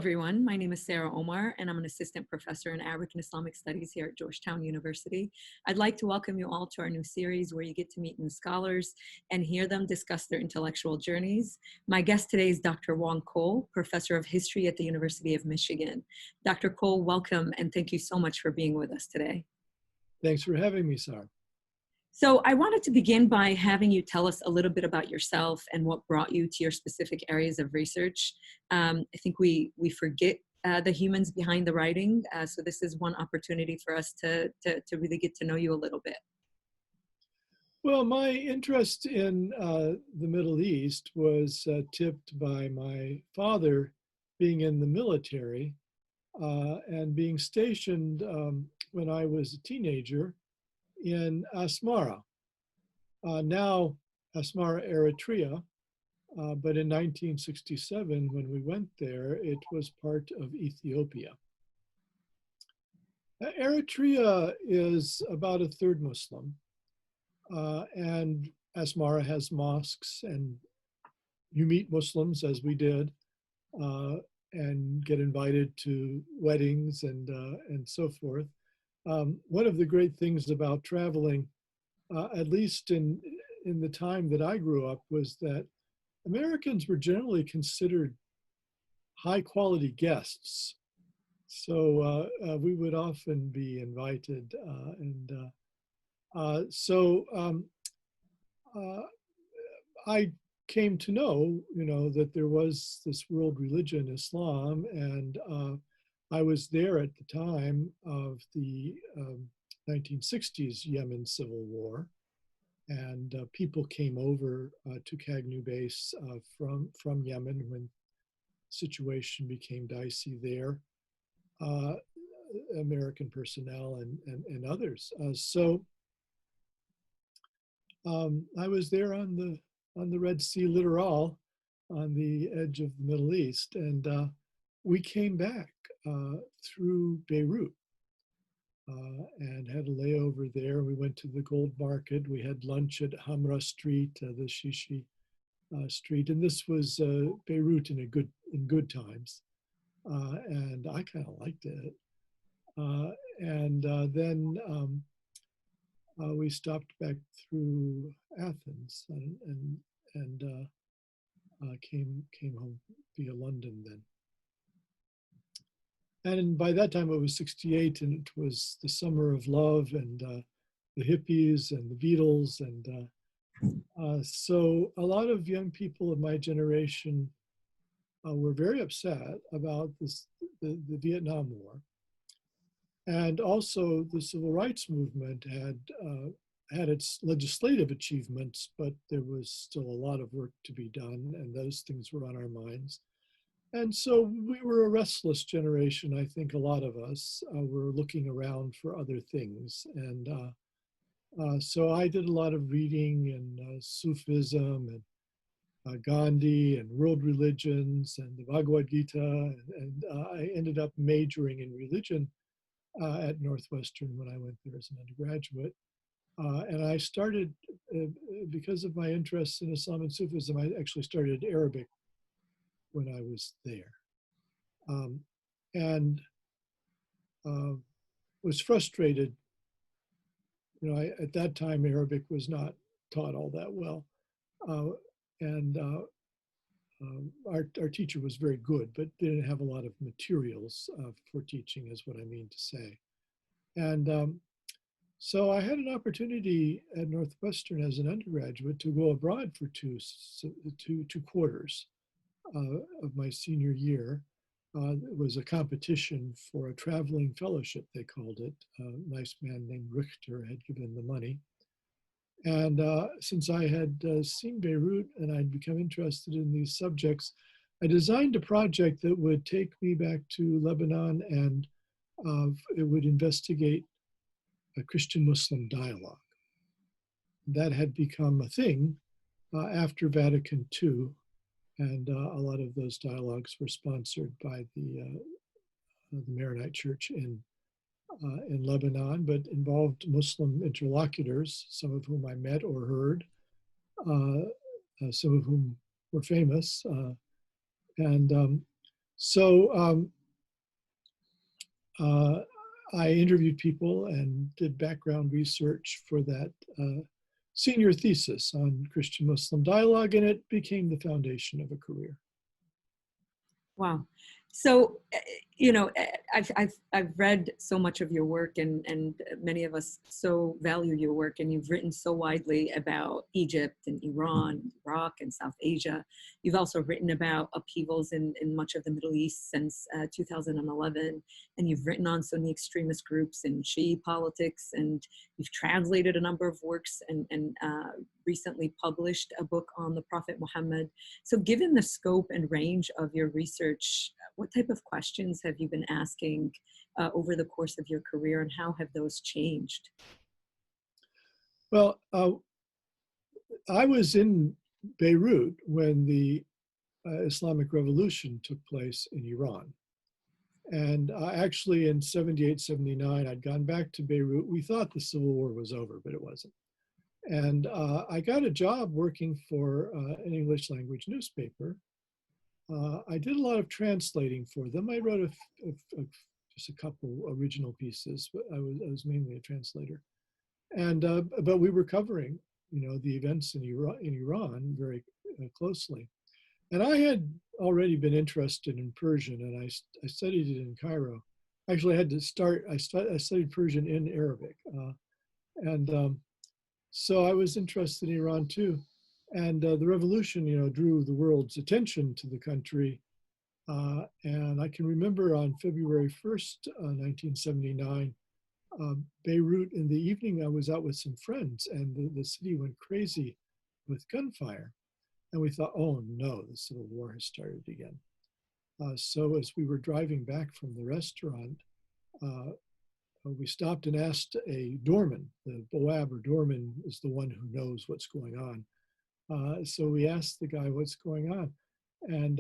everyone. My name is Sarah Omar, and I'm an assistant professor in Arabic and Islamic Studies here at Georgetown University. I'd like to welcome you all to our new series where you get to meet new scholars and hear them discuss their intellectual journeys. My guest today is Dr. Juan, professor of history at the University of Michigan. Dr. Cole, welcome, and thank you so much for being with us today. Thanks for having me, Sarah. So I wanted to begin by having you tell us a little bit about yourself and what brought you to your specific areas of research. I think we forget the humans behind the writing, so this is one opportunity for us to really get to know you a little bit. Well, my interest in the Middle East was tipped by my father being in the military and being stationed when I was a teenager in Asmara, now Asmara, Eritrea, but in 1967, when we went there, it was part of Ethiopia. Eritrea is about a third Muslim, and Asmara has mosques, and you meet Muslims, as we did, and get invited to weddings and so forth. One of the great things about traveling, at least in the time that I grew up, was that Americans were generally considered high quality guests. So we would often be invited. I came to know, that there was this world religion, Islam, and I was there at the time of the 1960s Yemen civil war, and people came over to Cagnew Base from Yemen when the situation became dicey there, American personnel and others. I was there on the Red Sea littoral on the edge of the Middle East, and we came back through Beirut and had a layover there. We went to the gold market. We had lunch at Hamra Street, the Shishi Street, and this was Beirut in good times, and I kind of liked it. Then we stopped back through Athens and came home via London then. And by that time it was 68, and it was the summer of love and the hippies and the Beatles. And so a lot of young people of my generation were very upset about the Vietnam War. And also the civil rights movement had its legislative achievements, but there was still a lot of work to be done, and those things were on our minds. And so we were a restless generation. I think a lot of us were looking around for other things. And so I did a lot of reading and Sufism and Gandhi and world religions and the Bhagavad Gita. And I ended up majoring in religion at Northwestern when I went there as an undergraduate. And I started, because of my interest in Islam and Sufism, I actually started Arabic when I was there. And was frustrated. At that time, Arabic was not taught all that well. Our teacher was very good, but didn't have a lot of materials for teaching, is what I mean to say. And so I had an opportunity at Northwestern as an undergraduate to go abroad for two quarters of my senior year. It was a competition for a traveling fellowship, they called it. A nice man named Richter had given the money. And since I had seen Beirut and I'd become interested in these subjects, I designed a project that would take me back to Lebanon, and it would investigate a Christian-Muslim dialogue. That had become a thing after Vatican II, and a lot of those dialogues were sponsored by the Maronite Church in Lebanon, but involved Muslim interlocutors, some of whom I met or heard, some of whom were famous. So uh, I interviewed people and did background research for that senior thesis on Christian-Muslim dialogue, and it became the foundation of a career. Wow. So, you know, I've read so much of your work, and many of us so value your work, and you've written so widely about Egypt and Iran, Iraq, and South Asia. You've also written about upheavals in much of the Middle East since 2011, and you've written on Sunni extremist groups and Shi'i politics, and you've translated a number of works and recently published a book on the Prophet Muhammad. So given the scope and range of your research, what type of questions have you been asking over the course of your career, and how have those changed? Well, I was in Beirut when the Islamic Revolution took place in Iran. And actually in 78, 79, I'd gone back to Beirut. We thought the Civil War was over, but it wasn't. And I got a job working for an English language newspaper. I did a lot of translating for them. I wrote just a couple original pieces, but I was mainly a translator. And but we were covering, the events in Iran very closely. And I had already been interested in Persian, and I studied it in Cairo. Actually, I had to start. I studied Persian in Arabic, and so I was interested in Iran too. And the revolution, drew the world's attention to the country. And I can remember on February 1st, 1979, Beirut, in the evening, I was out with some friends, and the city went crazy with gunfire. And we thought, oh no, the Civil War has started again. So as we were driving back from the restaurant, we stopped and asked a doorman. The Boab or doorman is the one who knows what's going on. So we asked the guy what's going on. And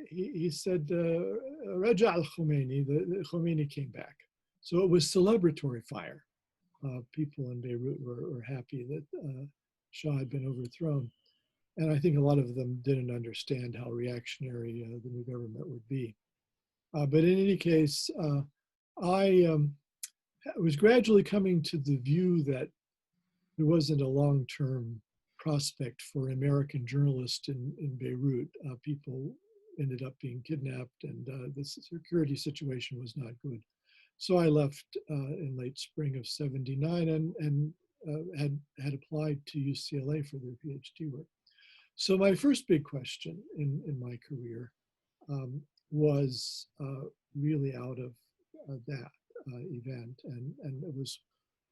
he said, Raja al-Khomeini, the Khomeini came back. So it was celebratory fire. People in Beirut were happy that Shah had been overthrown. And I think a lot of them didn't understand how reactionary the new government would be. But in any case, I was gradually coming to the view that there wasn't a long-term prospect for American journalists in Beirut. People ended up being kidnapped, and the security situation was not good. So I left in late spring of '79 and had applied to UCLA for their PhD work. So my first big question in my career was really out of that event, and it was,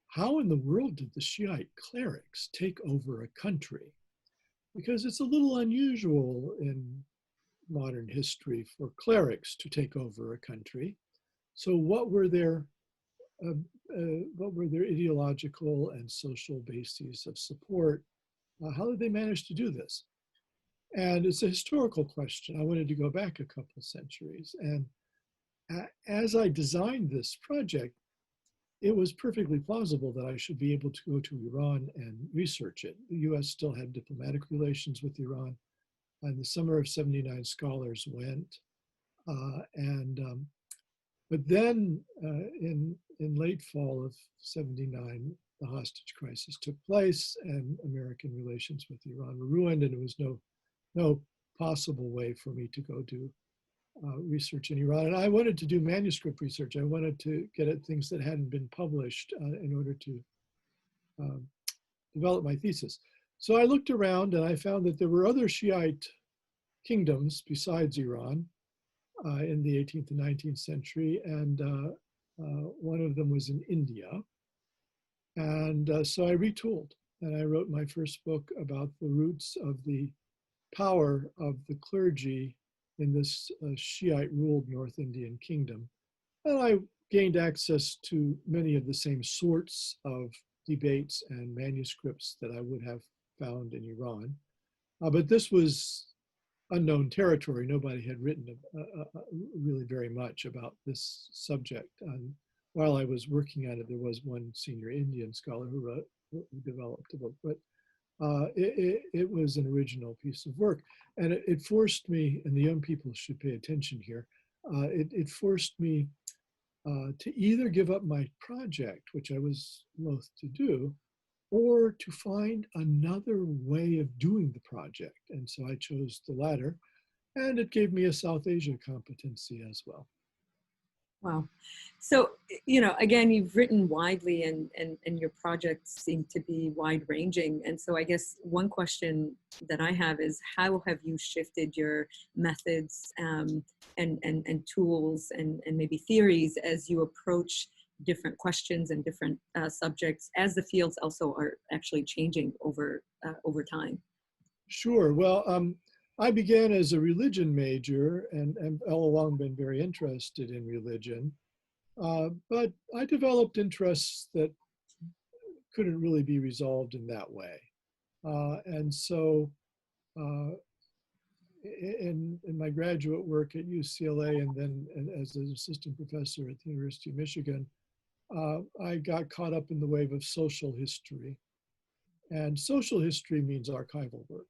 how in the world did the Shiite clerics take over a country? Because it's a little unusual in modern history for clerics to take over a country. So what were their ideological and social bases of support? How did they manage to do this? And it's a historical question. I wanted to go back a couple of centuries. And as I designed this project, it was perfectly plausible that I should be able to go to Iran and research it. The US still had diplomatic relations with Iran. In the summer of '79, scholars went. But then in late fall of '79, the hostage crisis took place, and American relations with Iran were ruined, and it was no possible way for me to go do research in Iran. And I wanted to do manuscript research. I wanted to get at things that hadn't been published in order to develop my thesis. So I looked around and I found that there were other Shiite kingdoms besides Iran in the 18th and 19th century. And one of them was in India. And so I retooled, and I wrote my first book about the roots of the power of the clergy in this Shiite-ruled North Indian kingdom. And I gained access to many of the same sorts of debates and manuscripts that I would have found in Iran. But this was unknown territory. Nobody had written really very much about this subject. And while I was working on it, there was one senior Indian scholar who developed a book. But it was an original piece of work. And it forced me, and the young people should pay attention here, it forced me to either give up my project, which I was loath to do, or to find another way of doing the project. And so I chose the latter, and it gave me a South Asia competency as well. Wow. So, you know, again, you've written widely and your projects seem to be wide ranging. And so I guess one question that I have is how have you shifted your methods and tools and maybe theories as you approach different questions and different subjects as the fields also are actually changing over time? Sure. Well, I began as a religion major and all along been very interested in religion. But I developed interests that couldn't really be resolved in that way. And so uh, in my graduate work at UCLA and then as an assistant professor at the University of Michigan, I got caught up in the wave of social history. And social history means archival work.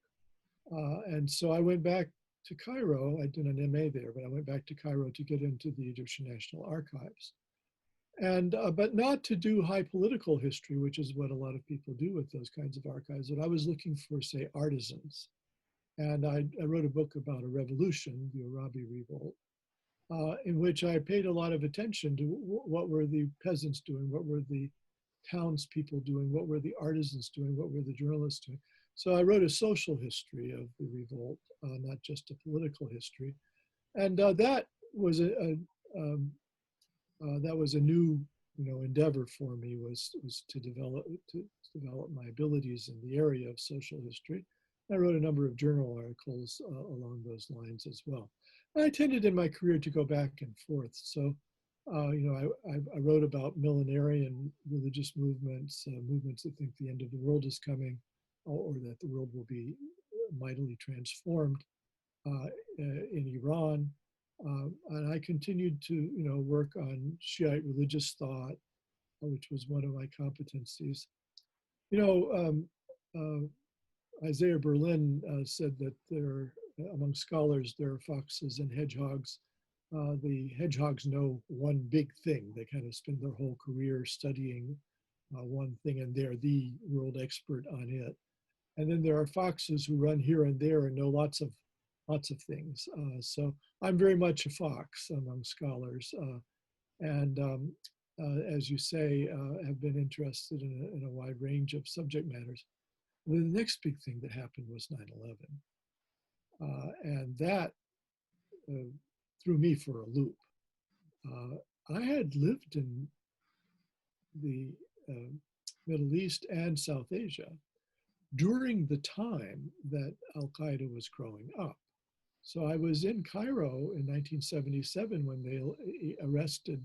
And so I went back to Cairo. I did an MA there, but I went back to Cairo to get into the Egyptian National Archives. And but not to do high political history, which is what a lot of people do with those kinds of archives. But I was looking for, say, artisans. And I wrote a book about a revolution, the Arabi Revolt, in which I paid a lot of attention to what were the peasants doing, what were the townspeople doing, what were the artisans doing, what were the journalists doing. So I wrote a social history of the revolt, not just a political history. And that was that was a new, endeavor for me was to develop my abilities in the area of social history. I wrote a number of journal articles along those lines as well. And I tended in my career to go back and forth. So, I wrote about millenarian religious movements, movements that think the end of the world is coming, or that the world will be mightily transformed in Iran. And I continued to, work on Shiite religious thought, which was one of my competencies. You know, Isaiah Berlin said that among scholars, there are foxes and hedgehogs. The hedgehogs know one big thing. They kind of spend their whole career studying one thing, and they're the world expert on it. And then there are foxes who run here and there and know lots of things. So I'm very much a fox among scholars, and as you say, have been interested in a wide range of subject matters. The next big thing that happened was 9/11, and that threw me for a loop. I had lived in the Middle East and South Asia during the time that Al Qaeda was growing up. So I was in Cairo in 1977 when they arrested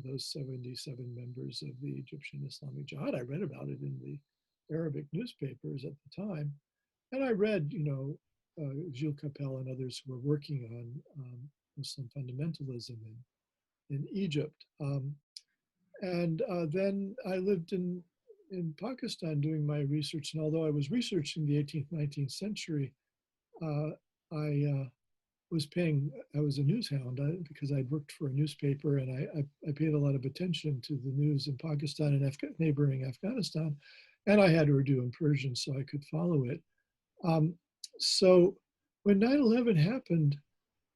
those 77 members of the Egyptian Islamic Jihad. I read about it in the Arabic newspapers at the time. And I read, Gilles Capel and others who were working on Muslim fundamentalism in Egypt. And then I lived in Pakistan doing my research. And although I was researching the 18th, 19th century, I was a news hound because I'd worked for a newspaper, and I paid a lot of attention to the news in Pakistan and neighboring Afghanistan. And I had Urdu and Persian so I could follow it. So when 9/11 happened,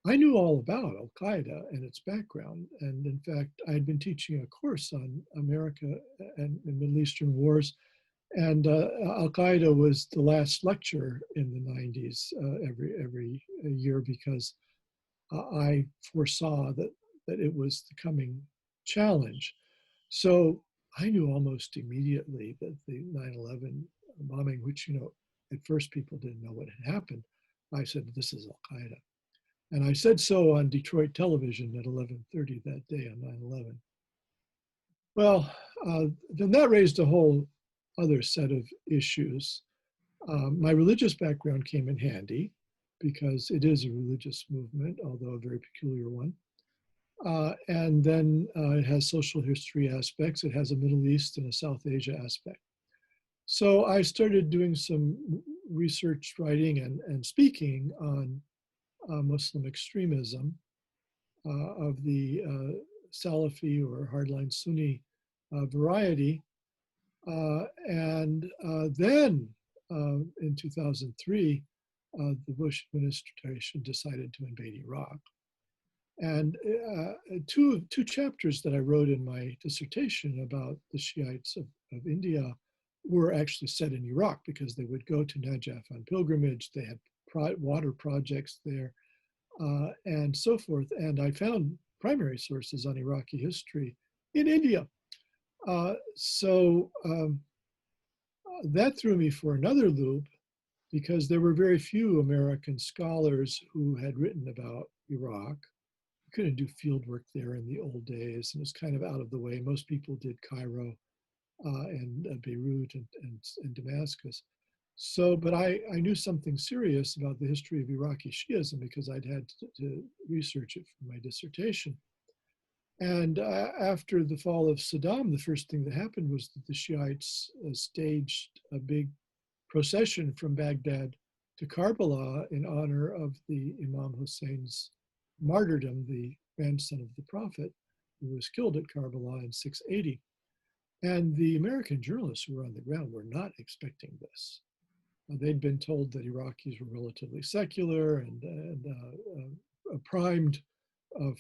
I knew all about Al Qaeda and its background. And in fact, I had been teaching a course on America and Middle Eastern wars. And Al Qaeda was the last lecture in the 90s every year because I foresaw that it was the coming challenge. So I knew almost immediately that the 9/11 bombing, which, at first people didn't know what had happened, I said, this is Al Qaeda. And I said so on Detroit television at 11:30 that day on 9/11. Well, then that raised a whole other set of issues. My religious background came in handy because it is a religious movement, although a very peculiar one. And then it has social history aspects. It has a Middle East and a South Asia aspect. So I started doing some research, writing, and speaking on Muslim extremism of the Salafi or hardline Sunni variety. Then in 2003, the Bush administration decided to invade Iraq. And two chapters that I wrote in my dissertation about the Shiites of India were actually set in Iraq because they would go to Najaf on pilgrimage. They had water projects there and so forth. And I found primary sources on Iraqi history in India. That threw me for another loop because there were very few American scholars who had written about Iraq. You couldn't do field work there in the old days, and it was kind of out of the way. Most people did Cairo and Beirut and Damascus. So, but I knew something serious about the history of Iraqi Shiism because I'd had to research it for my dissertation. And after the fall of Saddam, the first thing that happened was that the Shiites staged a big procession from Baghdad to Karbala in honor of the Imam Hussein's martyrdom, the grandson of the Prophet, who was killed at Karbala in 680. And the American journalists who were on the ground were not expecting this. They'd been told that Iraqis were relatively secular and primed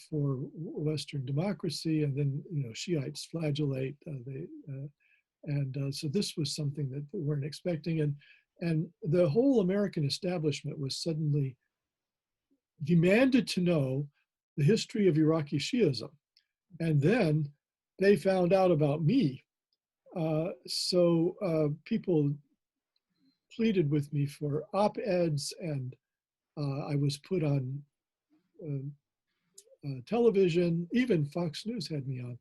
for Western democracy, and then Shiites flagellate. So this was something that they weren't expecting, and the whole American establishment was suddenly demanded to know the history of Iraqi Shiism, and then they found out about me. People pleaded with me for op-eds, and I was put on television. Even Fox News had me on,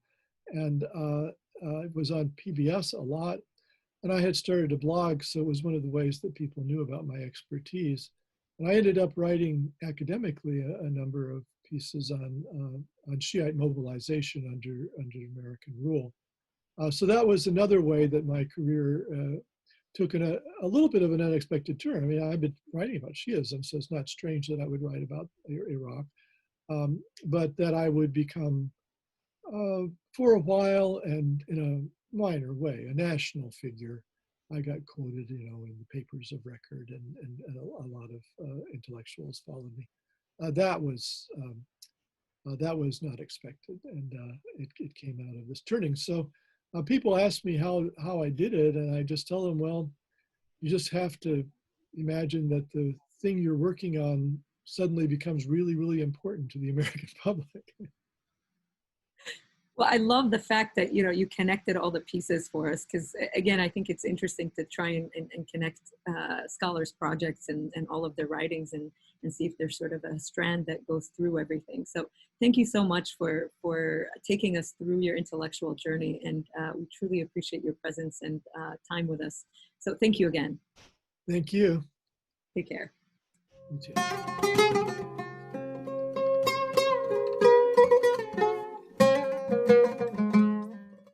and I was on PBS a lot. And I had started a blog, so it was one of the ways that people knew about my expertise. And I ended up writing academically a number of pieces on Shiite mobilization under American rule. So that was another way that my career took a little bit of an unexpected turn. I mean, I've been writing about Shiism, so it's not strange that I would write about Iraq, but that I would become, for a while and in a minor way, a national figure. I got quoted, in the papers of record, and a lot of intellectuals followed me. That was not expected, and it came out of this turning. So people ask me how I did it, and I just tell them, well, you just have to imagine that the thing you're working on suddenly becomes really, really important to the American public. Well, I love the fact that, you connected all the pieces for us, because again, I think it's interesting to try and connect scholars' projects and all of their writings and see if there's sort of a strand that goes through everything. So thank you so much for taking us through your intellectual journey, and we truly appreciate your presence and time with us. So thank you again. Thank you. Take care. You too.